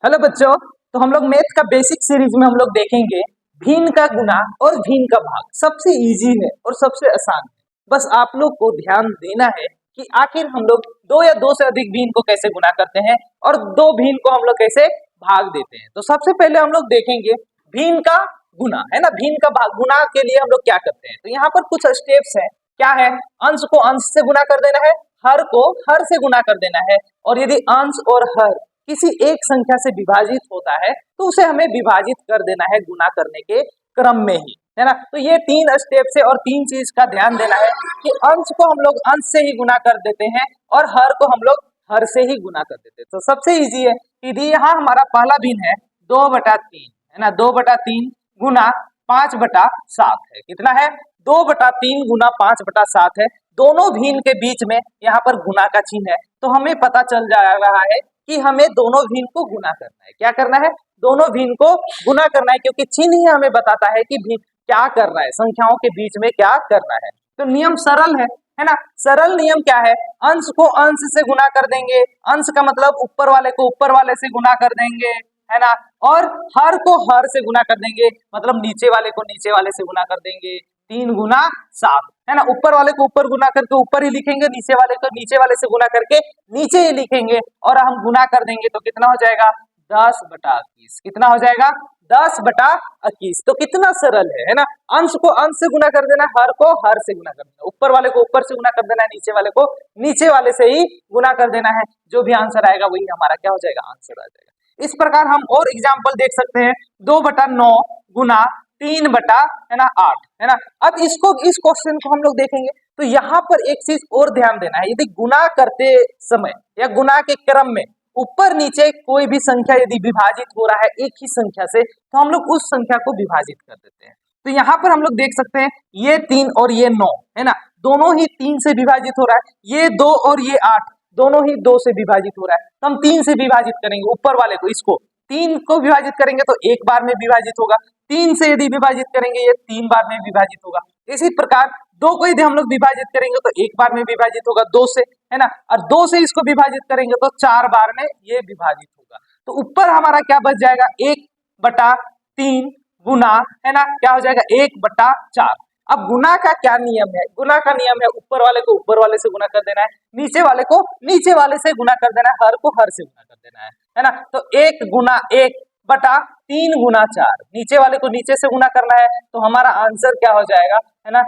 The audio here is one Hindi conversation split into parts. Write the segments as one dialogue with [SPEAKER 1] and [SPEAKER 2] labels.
[SPEAKER 1] हेलो बच्चों। तो हम लोग मैथ का बेसिक सीरीज में हम लोग देखेंगे भिन्न का गुना और भिन्न का भाग। सबसे इजी है और सबसे आसान है। बस आप लोग को ध्यान देना है कि आखिर हम लोग दो या दो से अधिक भिन्न को कैसे गुना करते हैं और दो भिन्न को हम लोग कैसे भाग देते हैं। तो सबसे पहले हम लोग देखेंगे भिन्न का गुना, है ना। भिन्न का भाग गुना के लिए हम लोग क्या करते हैं, तो यहाँ पर कुछ स्टेप्स है। क्या है? अंश को अंश से गुना कर देना है, हर को हर से गुना कर देना है, और यदि अंश और हर किसी एक संख्या से विभाजित होता है तो उसे हमें विभाजित कर देना है गुना करने के क्रम में ही, है ना। तो ये तीन स्टेप से और तीन चीज का ध्यान देना है कि अंश को हम लोग अंश से ही गुना कर देते हैं और हर को हम लोग हर से ही गुना कर देते हैं। तो सबसे इजी है कि यहाँ हमारा पहला भिन्न है 2/3, है ना। 2/3 गुना 5/7 है। कितना है? 2/3 गुना 5/7 है। दोनों भिन्न के बीच में यहाँ पर गुना का चिन्ह है, तो हमें पता चल जा रहा है कि हमें दोनों भिन्न को गुना करना है। क्या करना है? दोनों भिन्न को गुना करना है, क्योंकि चिन्ह ही हमें बताता है कि भिन्न क्या कर रहा है, संख्याओं के बीच में क्या करना है। तो नियम सरल है ना। सरल नियम क्या है? अंश को अंश से गुना कर देंगे, अंश का मतलब ऊपर वाले को ऊपर वाले से गुना कर देंगे, है ना। और हर को हर से गुना कर देंगे, मतलब नीचे वाले को नीचे वाले से गुना कर देंगे। 3 गुना 7, है ना। ऊपर वाले को ऊपर गुना करके ऊपर ही लिखेंगे, नीचे वाले को नीचे वाले से गुना करके नीचे ही लिखेंगे, और हम गुना कर देंगे तो कितना हो जाएगा? 10/21। कितना हो जाएगा? 10/21। तो कितना सरल है ना। अंश को अंश से गुना कर देना, हर को हर से गुना कर देना, ऊपर वाले को ऊपर से गुना कर देना है, नीचे वाले को नीचे वाले से ही गुना कर देना है। जो भी आंसर आएगा वही हमारा क्या हो जाएगा? आंसर आ जाएगा। इस प्रकार हम और एग्जाम्पल देख सकते हैं। 2/9 गुना 3/8, है ना। अब इसको इस क्वेश्चन को हम लोग देखेंगे तो यहाँ पर एक चीज और ध्यान देना है। यदि गुना करते समय या गुना के क्रम में ऊपर नीचे कोई भी संख्या यदि विभाजित हो रहा है एक ही संख्या से, तो हम लोग उस संख्या को विभाजित कर देते हैं। तो यहाँ पर हम लोग देख सकते हैं ये 3 और ये 9, है ना। दोनों ही 3 से विभाजित हो रहा है। ये 2 और ये 8 दोनों ही 2 से विभाजित हो रहा है, तो हम 3 से विभाजित करेंगे ऊपर वाले को। इसको 3 को विभाजित करेंगे तो एक बार में विभाजित होगा। 3 से यदि विभाजित करेंगे ये 3 बार में विभाजित होगा। इसी प्रकार 2 को यदि हम लोग विभाजित करेंगे तो एक बार में विभाजित होगा 2 से, है ना। और 2 से इसको विभाजित करेंगे तो 4 बार में ये विभाजित होगा। तो ऊपर हमारा क्या बच जाएगा? 1/3 गुना, है ना, क्या हो जाएगा? 1/4। अब गुना का क्या नियम है? गुना का नियम है ऊपर वाले को ऊपर वाले से गुना कर देना है, नीचे वाले को नीचे वाले से गुना कर देना है, हर को हर से गुना कर देना है ना। तो 1 गुना 1/3 गुना 4, नीचे वाले को नीचे से गुना करना है, तो हमारा आंसर क्या हो जाएगा, है ना।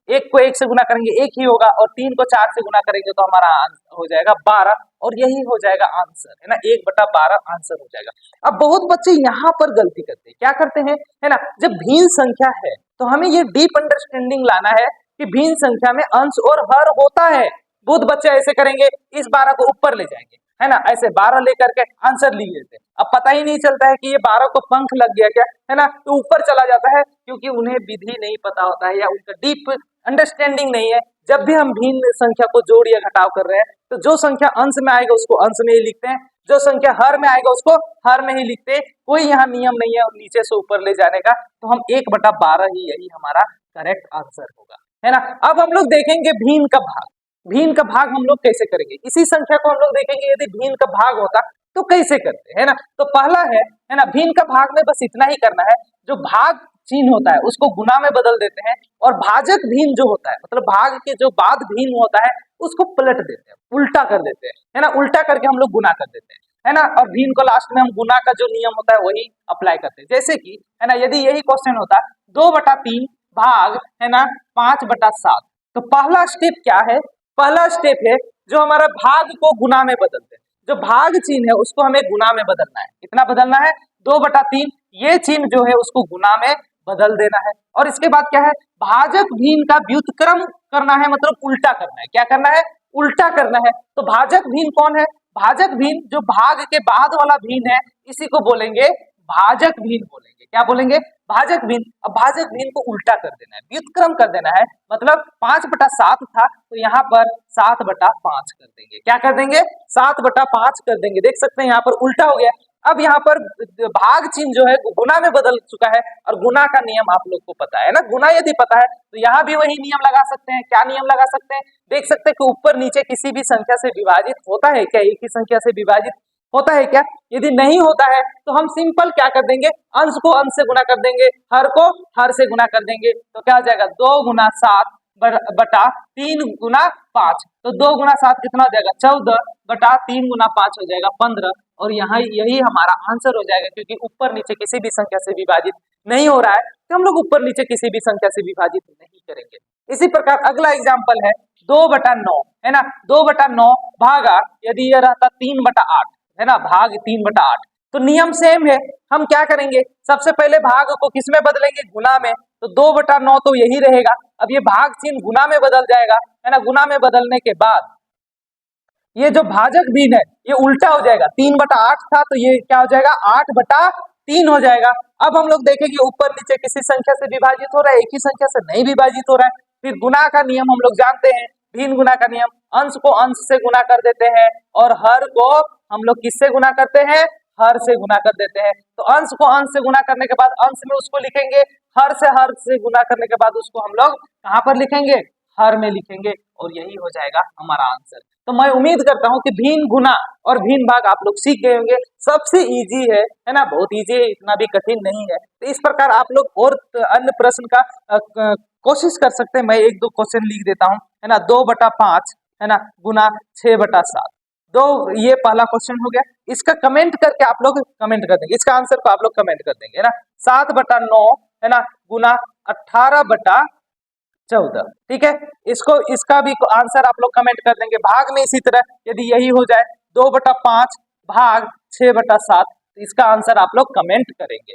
[SPEAKER 1] एक को 1 से गुना करेंगे 1 ही होगा, और 3 को 4 से गुना करेंगे तो हमारा आंसर हो जाएगा 12, और यही हो जाएगा आंसर, है ना। 1/12 आंसर हो जाएगा। अब बहुत बच्चे यहाँ पर गलती करते हैं। क्या करते हैं, है ना, जब भिन्न संख्या है तो हमें ये डीप अंडरस्टैंडिंग लाना है कि भिन्न संख्या में अंश और हर होता है। बहुत बच्चे ऐसे करेंगे, इस 12 को ऊपर ले जाएंगे, है ना, ऐसे 12 लेकर के आंसर लिए लेते हैं। अब पता ही नहीं चलता है कि ये 12 को पंख लग गया क्या, है ना, तो ऊपर चला जाता है, क्योंकि उन्हें विधि नहीं पता होता है या उनका डीप अंडरस्टैंडिंग नहीं है। जब भी हम भिन्न संख्या को जोड़ या घटाव कर रहे हैं तो जो संख्या अंश में आएगा उसको अंश में ही लिखते हैं, जो संख्या हर में आएगा उसको हर में ही लिखते हैं। कोई यहाँ नियम नहीं है नीचे से ऊपर ले जाने का। तो हम 1/12 ही यही हमारा करेक्ट आंसर होगा, है ना। अब हम लोग देखेंगे भिन्न का भाग। भिन्न का भाग हम लोग कैसे करेंगे? इसी संख्या को हम लोग देखेंगे यदि भिन्न का भाग होता तो कैसे करते, है ना। तो पहला है ना, भिन्न का भाग में बस इतना ही करना है, जो भाग चिन्ह होता है उसको गुना में बदल देते हैं, और भाजक भिन्न जो होता है, मतलब भाग के जो बाद भिन्न होता है उसको पलट देते हैं, उल्टा कर देते हैं, है ना। उल्टा करके हम लोग गुना कर देते हैं, है ना। और भिन्न को लास्ट में हम गुना का जो नियम होता है वही अप्लाई करते हैं। जैसे कि, है ना, यदि यही क्वेश्चन होता 2/3 भाग, है ना, 5/7, तो पहला स्टेप क्या है? पहला स्टेप है जो हमारा भाग को गुना में बदलते हैं। जो भाग चिन्ह है उसको हमें गुना में बदलना है। कितना बदलना है? 2/3, ये चिन्ह जो है उसको गुना में बदल देना है। और इसके बाद क्या है? भाजक भिन्न का व्युत्क्रम करना है, मतलब उल्टा करना है। क्या करना है? उल्टा करना है। तो भाजक भिन्न कौन है? भाजक भिन्न जो भाग के बाद वाला भिन्न है इसी को बोलेंगे भाजक भिन्न बोलेंगे। क्या बोलेंगे? भाजक भिन्न। अब भाजक भिन्न को उल्टा कर देना है, व्युत्क्रम कर देना है, मतलब 5/7 था तो यहाँ पर 7/5 कर देंगे। क्या कर देंगे? 7/5 कर देंगे। देख सकते हैं यहाँ पर उल्टा हो गया। अब यहाँ पर भाग चिन्ह जो है गुना में बदल चुका है, और गुना का नियम आप लोग को पता है ना। गुना यदि पता है तो यहाँ भी वही नियम लगा सकते हैं। क्या नियम लगा सकते हैं? देख सकते हैं कि ऊपर नीचे किसी भी संख्या से विभाजित होता है क्या? एक ही संख्या से विभाजित होता है क्या? यदि नहीं होता है तो हम सिंपल क्या कर देंगे, अंश को अंश से गुना कर देंगे, हर को हर से गुना कर देंगे। तो क्या हो जाएगा, 2 गुना 7 बटा 3 गुना 5। तो 2 गुना 7 कितना हो जाएगा, 14 बटा 3 गुना 5 हो जाएगा 15। और यहाँ यही हमारा आंसर हो जाएगा, क्योंकि ऊपर नीचे किसी भी संख्या से विभाजित नहीं हो रहा है तो हम लोग ऊपर नीचे किसी भी संख्या से विभाजित नहीं करेंगे। इसी प्रकार अगला एग्जाम्पल है 2/9, है ना। 2/9 भागा, यदि यह रहता 3/8, है ना, भाग 3/8। तो नियम सेम है, हम क्या करेंगे, सबसे पहले भाग को किस में बदलेंगे, गुना में। तो 2/9 तो यही रहेगा, अब ये भाग चिन्ह गुना में बदल जाएगा, है ना। गुना में बदलने के बाद ये जो भाजक भिन्न है ये उल्टा हो जाएगा, 3/8 था तो ये क्या हो जाएगा, 8/3 हो जाएगा। अब हम लोग देखेंगे ऊपर नीचे किसी संख्या से विभाजित हो रहा है, एक ही संख्या से नहीं विभाजित हो रहा है। फिर गुना का नियम हम लोग जानते हैं, भिन्न गुना का नियम, अंश को अंश से गुना कर देते हैं और हर को हम लोग किससे गुना करते हैं, हर से गुना कर देते हैं। तो अंश को अंश से गुना करने के बाद अंश में उसको लिखेंगे, हर से गुना करने के बाद उसको हम लोग कहाँ पर लिखेंगे, हर में लिखेंगे, और यही हो जाएगा हमारा आंसर। तो मैं उम्मीद करता हूं कि भिन्न गुना और भिन्न भाग आप लोग सीख गए होंगे, सबसे इजी है ना, बहुत इजी है, इतना भी कठिन नहीं है। तो इस प्रकार आप लोग और अन्य प्रश्न का कोशिश कर सकते हैं। मैं 1-2 क्वेश्चन लिख देता हूं, है ना। 2/5, है ना, गुना 6/7। दो, ये पहला क्वेश्चन हो गया। इसका कमेंट करके आप लोग कमेंट कर देंगे, इसका आंसर को आप लोग कमेंट कर देंगे, है ना। 7/9, है ना, गुना 18/14, ठीक है। इसका भी आंसर आप लोग कमेंट कर देंगे। भाग में इसी तरह यदि यही हो जाए 2/5 भाग 6/7, इसका आंसर आप लोग कमेंट करेंगे।